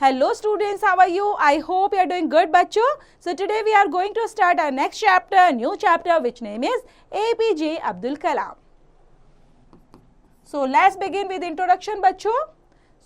Hello students, how are you? I hope you are doing good, bachcho. So today we are going to start our next chapter, new chapter, which name is APJ Abdul Kalam. So let's begin with introduction, bachcho.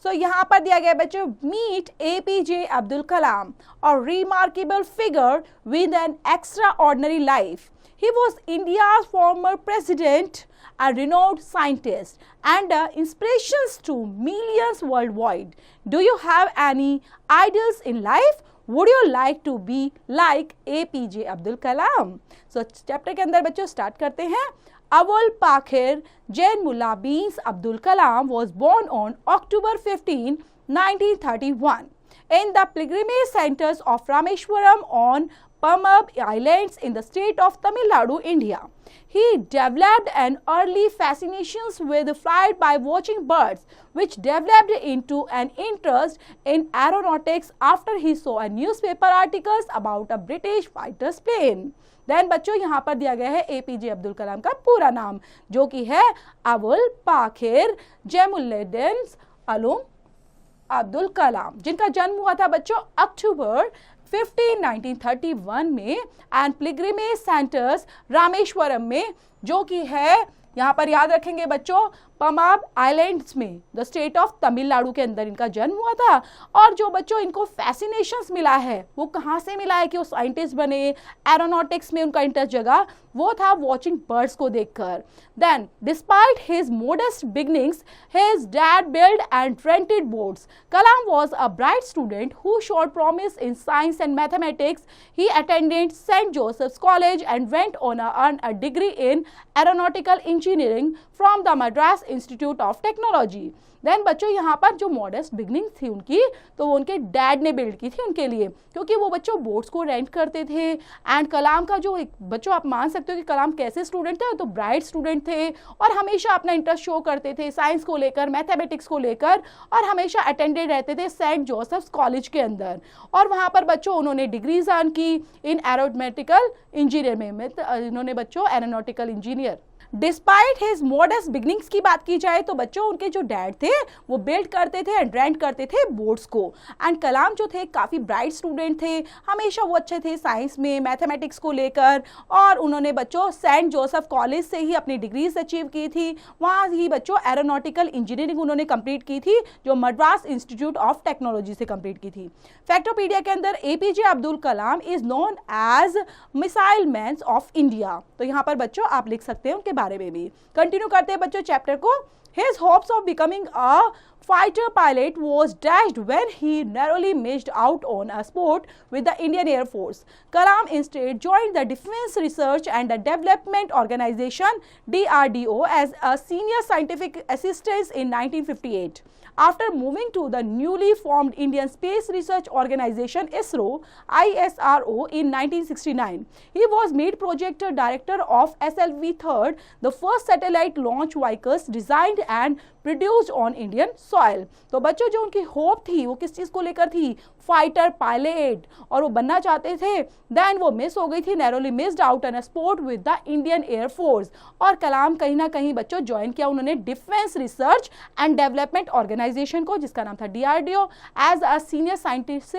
So यहाँ पर दिया गया बच्चों, meet APJ Abdul Kalam, a remarkable figure with an extraordinary life. He was India's former president, a renowned scientist, and inspirations to millions worldwide. Do you have any idols in life? Would you like to be like APJ Abdul Kalam? So chapter के अंदर बच्चों start करते हैं. Abul Pakir Jainullah Beans Abdul Kalam was born on October 15, 1931 in the pilgrimage centers of Rameshwaram on Pamab Islands in the state of Tamil Nadu, India. He developed an early fascination with flight by watching birds, which developed into an interest in aeronautics after he saw newspaper articles about a British fighter's plane. Then बच्चों यहाँ पर दिया गया है APJ Abdul कलाम का पूरा नाम, जो कि है अबुल पाखिर जैनुलैब्दीन अब्दुल कलाम, जिनका जन्म हुआ था बच्चों अक्टूबर 15, 1931 में एंड पिलग्रिमेज सेंटर्स रामेश्वरम में, जो कि है यहाँ पर याद रखेंगे बच्चों पमाब आइलैंड्स में द स्टेट ऑफ तमिलनाडु के अंदर इनका जन्म हुआ था. और जो बच्चों इनको फैसिनेशंस मिला है वो कहाँ से मिला है कि वो साइंटिस्ट बने, एरोनॉटिक्स में उनका इंटरेस्ट जगा, वो था वॉचिंग बर्ड्स को देखकर. Then despite his modest beginnings his dad build and rented boats. Kalam was a bright student who showed promise in science and mathematics. He attended Saint Joseph's college and went on earn a degree in aeronautical engineering from the Madras institute of technology. Then बच्चों यहाँ पर जो modest beginning थी उनकी, तो वो उनके dad ने बिल्ड की थी उनके लिए, क्योंकि वो बच्चों बोट्स को रेंट करते थे. एंड कलाम का जो बच्चों आप मान सकते हो कि कलाम कैसे स्टूडेंट थे, तो ब्राइट स्टूडेंट थे और हमेशा अपना इंटरेस्ट शो करते थे साइंस को लेकर, मैथमेटिक्स को लेकर, और हमेशा अटेंडेड रहते थे सेंट जोसेफ्स कॉलेज के अंदर. और वहाँ पर बच्चों उन्होंने डिग्रीज अर्न की इन एरोनॉटिकल इंजीनियर में. इन्होंने बच्चों aeronautical engineer. Despite his modest beginnings की बात की जाए तो बच्चों उनके जो डैड थे वो बिल्ड करते थे एंड रेंट करते थे बोट्स को. एंड कलाम जो थे काफ़ी ब्राइट स्टूडेंट थे, हमेशा वो अच्छे थे साइंस में, मैथमेटिक्स को लेकर, और उन्होंने बच्चों सेंट जोसेफ कॉलेज से ही अपनी डिग्रीज अचीव की थी. वहाँ ही बच्चों एरोनॉटिकल इंजीनियरिंग उन्होंने कंप्लीट की थी, जो मद्रास इंस्टीट्यूट ऑफ टेक्नोलॉजी से कंप्लीट की थी. फैक्टोपीडिया के अंदर APJ Abdul Kalam is known as missile man of India. तो यहाँ पर बच्चों आप लिख सकते हैं उनके बारे में भी. कंटिन्यू करते हैं बच्चों चैप्टर को. His hopes of becoming a fighter pilot was dashed when he narrowly missed out on a sport with the Indian Air Force. Kalam instead joined the Defense Research and Development Organization (DRDO) as a senior scientific assistant in 1958. After moving to the newly formed Indian Space Research Organization (ISRO) in 1969, he was made project director of SLV-3, the first satellite launch vehicles designed and produced on Indian soil. तो बच्चों जो उनकी hope थी वो किस चीज़ को लेकर थी, फाइटर पायलट, और वो बनना चाहते थे. देन वो मिस हो गई थी, narrowly missed out an sport with the Indian air force. और कलाम कहीं ना कहीं बच्चों ज्वाइन किया उन्होंने defence research and development organisation को, जिसका नाम था DRDO, as a senior scientist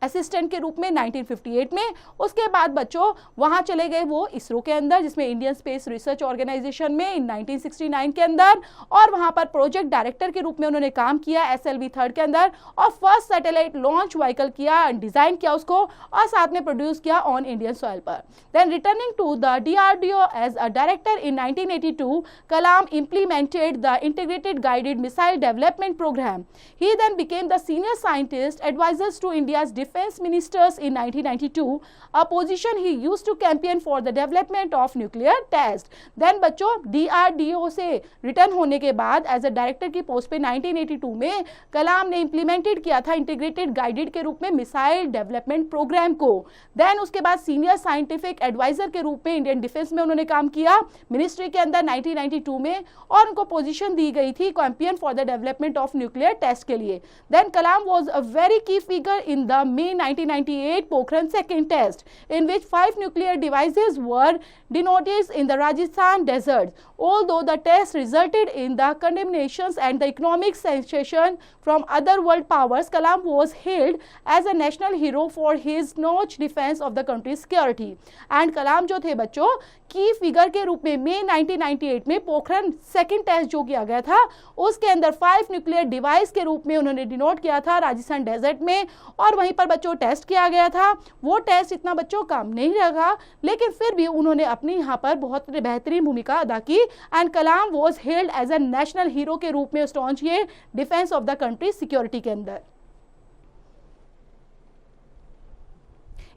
assistant के रूप में 1958 में. उसके बाद बच्चों वहाँ चले गए वो इसरो के अंदर, जिसमें इंडियन स्पेस रिसर्च ऑर्गेनाइजेशन में इन 1969 के अंदर, और वहाँ पर प्रोजेक्ट डायरेक्टर के रूप में उन्होंने काम किया SLV-3 के अंदर, और फर्स्ट सैटेलाइट लॉन्च व्हीकल किया, डिजाइन किया उसको, और साथ में प्रोड्यूस किया ऑन इंडियन सॉइल पर. Then returning to the DRDO as a director in 1982, Kalam implemented the integrated guided missile development program. He then became the senior scientist advisors to India's defense ministers in 1992, a position he used to campaign for the development of nuclear test. Then बच्चों DRDO से return होने के बाद as a director की post पे 1982 में कलाम ने implemented किया था इंटीग्रेटेड गाइडेड के रूप में मिसाइल डेवलपमेंट प्रोग्राम को. देन उसके बाद सीनियर साइंटिफिक एडवाइजर के रूप में इंडियन डिफेंस में उन्होंने काम किया मिनिस्ट्री के अंदर 1992 में, और उनको पोजीशन दी गई थी champion for the development of nuclear test के लिए. Then Kalam was a very key figure in the May 1998 Pokhran second test, in which 5 nuclear devices were detonated in the Rajasthan desert. Although the test resulted in the condemnation congratulations and the economic sensation from other world powers, Kalam was hailed as a national hero for his staunch defense of the country's security. And Kalam जो थे बच्चों की figure के रूप में मई 1998 में Pokhran second test जो किया गया था उसके अंदर 5 न्यूक्लियर डिवाइस के रूप में उन्होंने डिनोट किया था राजस्थान डेजर्ट में, और वहीं पर बच्चों टेस्ट किया गया था। वो टेस्ट इतना बच्चों काम नहीं लगा, लेकिन फिर भी उन्होंने अपनी यहाँ पर बहुत बेहतरीन भूमिका अदा की। And Kalam was held as a national hero के रूप में स्टॉन्च किए defence of the country security के अंदर।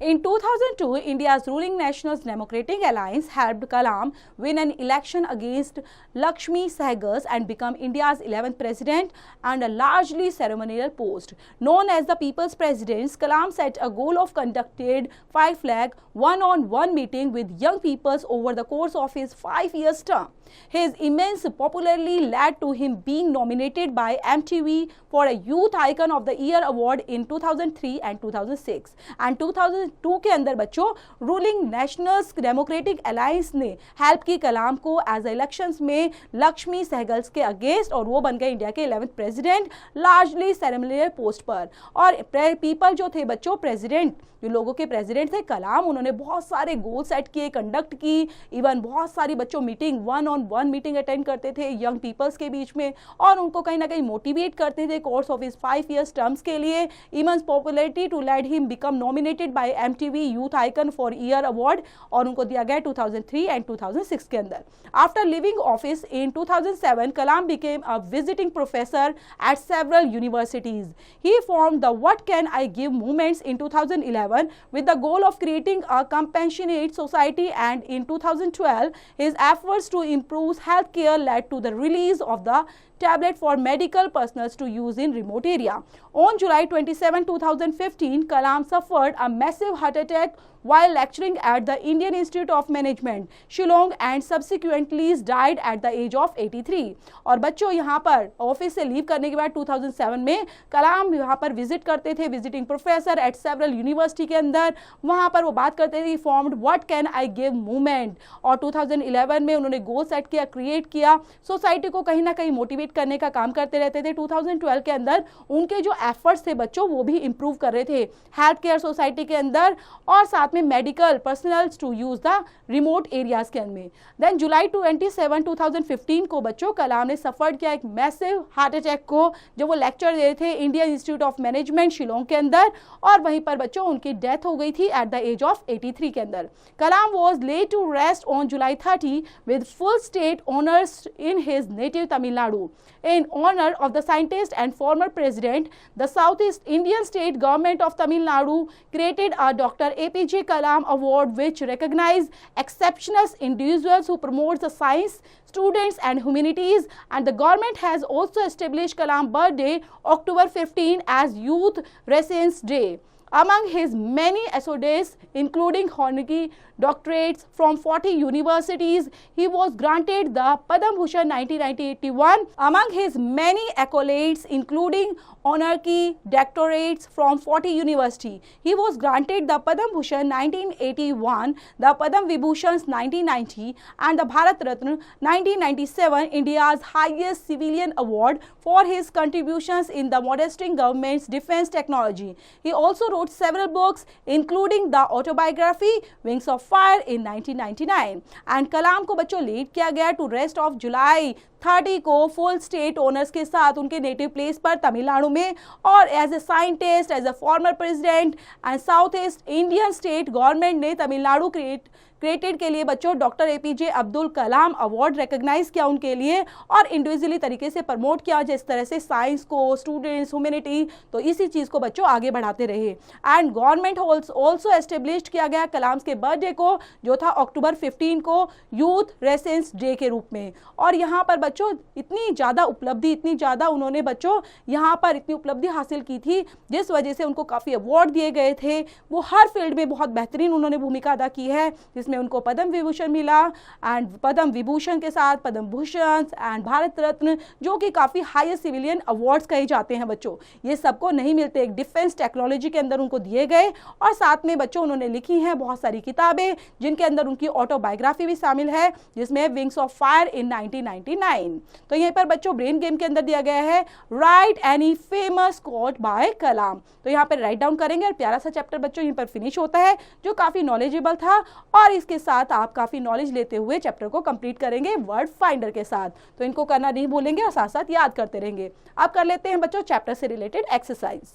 In 2002, India's ruling National Democratic Alliance helped Kalam win an election against Lakshmi Sehgal and become India's 11th president and a largely ceremonial post. Known as the People's President, Kalam set a goal of conducting 5 one-on-one meeting with young peoples over the course of his 5-year term. His immense popularity led to him being nominated by MTV for a Youth Icon of the Year award in 2003 and 2006. And 2002 के अंदर बच्चों ruling national democratic alliance ने help की कलाम को as elections में लक्ष्मी सहगल के against, और वो बन गए इंडिया के 11th president largely ceremonial post पर। और पीपल जो थे बच्चों प्रेसिडेंट, जो लोगों के प्रेसिडेंट थे कलाम, उन्होंने बहुत सारे गोल सेट किए, कंडक्ट की, इवन बहुत सारी बच्चों मीटिंग वन-on-one मीटिंग अटेंड करते थे यंग पीपल्स के बीच में, और उनको कहीं ना कहीं मोटिवेट करते थे course of his 5 years terms के लिए। Immense popularity to let him become nominated by MTV youth icon for year award, और उनको दिया गया 2003 एंड 2006 के अंदर। After living office in 2007, Kalam became a visiting professor at several universities. He formed the what can I give movements in 2011 with the goal of creating a compassionate society, and in 2012 his efforts to improve healthcare led to the release of the tablet for medical personnel to use in remote area. On July 27, 2015, Kalam suffered a massive heart attack while lecturing at the Indian Institute of Management, Shillong, and subsequently died at the age of 83. और बच्चों यहाँ पर office से leave करने के बाद 2007 में कलाम यहाँ पर विजिट करते थे, visiting professor at several university के अंदर। वहाँ पर वो बात करते थे formed what can I give movement, और 2011 में उन्होंने गोल सेट किया, क्रिएट किया, सोसाइटी को कहीं ना कहीं मोटिवेट करने का काम करते रहते थे। 2012 के अंदर उनके जो एफर्ट्स थे बच्चों वो भी इंप्रूव कर रहे थे हेल्थ केयर सोसाइटी के अंदर, और साथ में medical personals to use the remote areas के अंदर। देन जुलाई 27, 2015 को बच्चों कलाम ने सफर किया एक मैसिव हार्ट अटैक को, जब वो लेक्चर दे रहे थे Indian institute of management Shillong के अंदर, और वहीं पर बच्चों उनकी डेथ हो गई थी एट द एज ऑफ 83 के अंदर। Kalam was laid to rest on July 30 with full state honours in his native Tamil Nadu. In honor of the scientist and former president, the Southeast Indian State Government of Tamil Nadu created a Dr. APJ Kalam Award, which recognizes exceptional individuals who promote the science, students and humanities, and the government has also established Kalam birthday October 15 as Youth Renaissance Day. Among his many accolades, including honorary doctorates from 40 universities, he was granted the Padma Bhushan 1981. Among his many accolades, including honorary doctorates from 40 universities, he was granted the Padma Bhushan 1981, the Padma Vibhushan 1990, and the Bharat Ratna 1997, India's highest civilian award for his contributions in the modernizing government's defense technology. He also wrote several books, including the autobiography Wings of Fire in 1999. And कलाम को बच्चों lead किया गया to rest of July 30 को full state honours के साथ उनके native place पर तमिलनाडु में, और as a scientist, as a former president and south east Indian state government ने तमिलनाडु क्रिएटेड के लिए बच्चों doctor APJ Abdul Kalam award recognise किया उनके लिए, और इंडिविजुअली तरीके से प्रमोट किया जिस तरह से साइंस को, स्टूडेंट्स, ह्यूमैनिटी, तो इसी चीज़ को बच्चों आगे बढ़ाते रहे। एंड गवर्नमेंट ऑल्सो एस्टेब्लिश किया गया कलाम के बर्थडे को, जो था अक्टूबर 15 को, यूथ रेसेंस डे के रूप में। और यहाँ पर बच्चों इतनी ज़्यादा उपलब्धि, इतनी ज़्यादा उन्होंने बच्चों यहाँ पर इतनी उपलब्धि हासिल की थी, जिस वजह से उनको काफ़ी अवार्ड दिए गए थे। वो हर फील्ड में बहुत बेहतरीन उन्होंने भूमिका अदा की है, जिसमें जिसमें उनको पद्म विभूषण मिला, एंड पद्म विभूषण के साथ पद्म भूषण एंड भारत रत्न, जो कि काफ़ी हाईएस्ट सिविलियन अवार्ड्स कहे जाते हैं बच्चों। ये सबको नहीं मिलते, एक डिफेंस टेक्नोलॉजी के अंदर उनको दिए गए, और साथ में बच्चों उन्होंने लिखी हैं बहुत सारी किताबें, जिनके अंदर उनकी ऑटोबायोग्राफी भी शामिल है, जिसमें विंग्स ऑफ फायर इन 1999। तो यहीं पर बच्चों ब्रेन गेम के अंदर दिया गया है write any famous quote by Kalam. तो यहाँ पर राइट डाउन करेंगे और प्यारा सा चैप्टर बच्चों यहीं पर फिनिश होता है, जो काफ़ी नॉलेजेबल था, और इसके साथ आप काफ़ी नॉलेज लेते हुए चैप्टर को कंप्लीट करेंगे वर्ड फाइंडर के साथ। तो इनको करना नहीं भूलेंगे और साथ साथ याद करते रहेंगे। अब कर लेते हैं बच्चों चैप्टर से रिलेटेड एक्सरसाइज।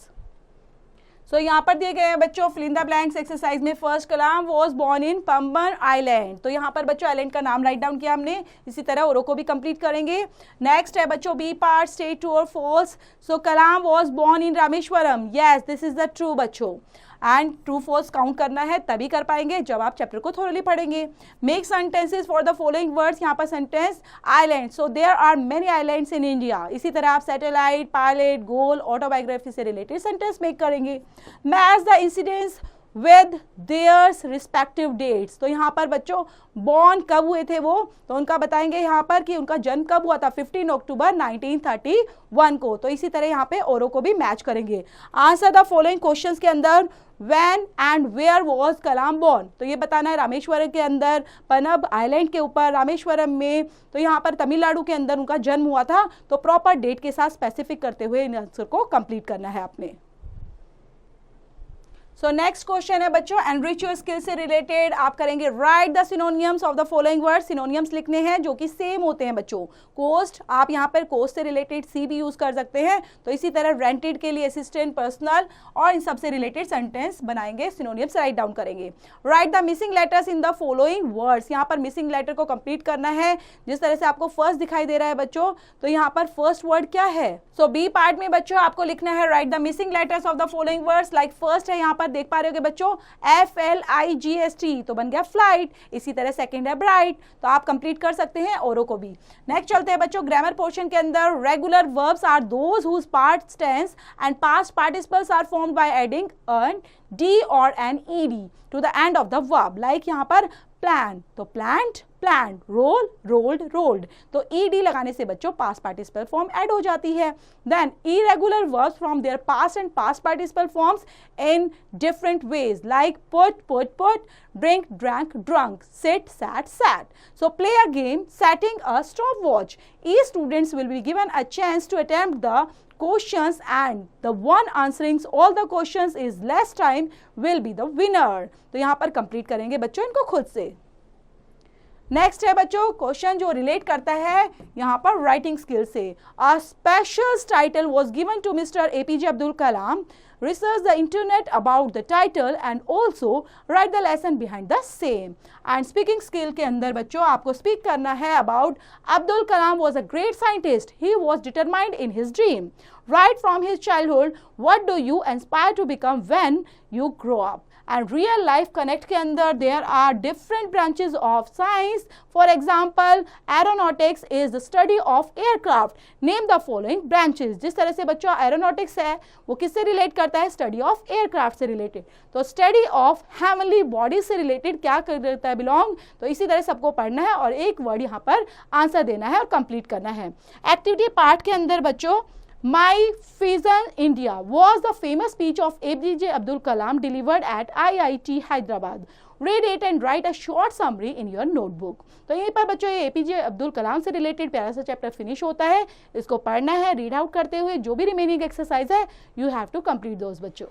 सो यहाँ पर दिए गए हैं बच्चों fill in the blanks exercise में। First Kalam was born in Pamban island. तो यहाँ पर बच्चों आइलैंड का नाम राइट डाउन किया हमने, इसी तरह औरों को भी कंप्लीट करेंगे। नेक्स्ट है बच्चों बी पार्ट, स्टेट ट्रू और false. So Kalam was born in Rameswaram, yes this is the true बच्चों, एंड ट्रू फॉल्स काउंट करना है तभी कर पाएंगे जब आप चैप्टर को थोरली पढ़ेंगे। Make sentences for the following words, यहाँ पर sentence island, so there are many islands in India. इसी तरह आप सैटेलाइट, पायलट, गोल, ऑटोबायोग्राफी से रिलेटेड सेंटेंस मेक करेंगे। Match the incidents with theirs respective dates. तो यहाँ पर बच्चों बॉर्न कब हुए थे वो, तो उनका बताएंगे यहाँ पर कि उनका जन्म कब हुआ था, 15 अक्टूबर 1931 को। तो इसी तरह यहाँ पे औरों को भी मैच करेंगे। आंसर द फॉलोइंग क्वेश्चंस के अंदर when and where was Kalam born, तो ये बताना है रामेश्वरम के अंदर, पनब आइलैंड के ऊपर, रामेश्वरम में, तो यहाँ पर तमिलनाडु के अंदर उनका जन्म हुआ था। तो प्रॉपर डेट के साथ स्पेसिफिक करते हुए इन आंसर को कंप्लीट करना है आपने। सो नेक्स्ट क्वेश्चन है बच्चों एनरिच योर स्किल से रिलेटेड। आप करेंगे right the synonyms of the following word. Synonyms लिखने हैं जो कि सेम होते हैं बच्चों। कोस्ट, आप यहाँ पर कोस्ट से रिलेटेड सी भी यूज कर सकते हैं। तो इसी तरह रेंटेड के लिए असिस्टेंट, पर्सनल, और इन सब से रिलेटेड सेंटेंस बनाएंगे, सिनोनियम्स राइट डाउन करेंगे। Right the missing letters in the following words. यहाँ पर मिसिंग लेटर को कंप्लीट करना है। जिस तरह से आपको फर्स्ट दिखाई दे रहा है बच्चों, तो यहाँ पर फर्स्ट वर्ड क्या है। सो बी पार्ट में बच्चों आपको लिखना है right the missing letters of the following words. Like first है यहाँ पर देख पा रहे हो बच्चों FLIGHT, तो बन गया फ्लाइट। इसी तरह सेकंड है ब्राइट, तो आप कंप्लीट कर सकते हैं औरों को भी। नेक्स्ट चलते हैं बच्चों ग्रामर पोर्शन के अंदर। Regular verbs are those whose past tense and past participles are formed by adding an d or an ed to the end of the verb। Like यहाँ पर प्लान, तो plant, plant, roll, rolled, rolled, तो ed लगाने से बच्चों past participle form add हो जाती है। Then irregular verbs from their past and past participle forms in different ways, like put, put, put, drink, drank, drunk, sit, sat, sat. So play a game setting a stopwatch. Each students will be given a chance to attempt the questions and the one answering all the questions is less time will be the winner। तो यहाँ पर complete करेंगे बच्चों इनको खुद से। Next है बच्चों क्वेश्चन जो रिलेट करता है यहाँ पर राइटिंग स्किल से। A special title was given to mister APJ Abdul Kalam. Research the internet about the title and also write the lesson behind the same। And speaking skill के अंदर बच्चों आपको speak करना है about Abdul Kalam was a great scientist. He was determined in his dream. Right from his childhood, what do you aspire to become when you grow up? And real life connect के अंदर there are different branches of science. For example, aeronautics is the study of aircraft. Name the following branches। जिस तरह से बच्चों aeronautics है वो किससे relate करता है, स्टडी ऑफ एयरक्राफ्ट से रिलेटेड। तो स्टडी ऑफ हेवनली बॉडी से रिलेटेड क्या करता है, बिलोंग। तो इसी तरह सबको पढ़ना है और एक वर्ड यहाँ पर आंसर देना है और कंप्लीट करना है। एक्टिविटी पार्ट के अंदर बच्चों My Vision India was the famous speech of APJ Abdul Kalam delivered at IIT Hyderabad. Read it and write a short summary in your notebook। तो यहीं पर बच्चों ये APJ अब्दुल कलाम से रिलेटेड प्यारा सा चैप्टर फिनिश होता है। इसको पढ़ना है, रीड आउट करते हुए जो भी रिमेनिंग एक्सरसाइज है you have to complete those बच्चों।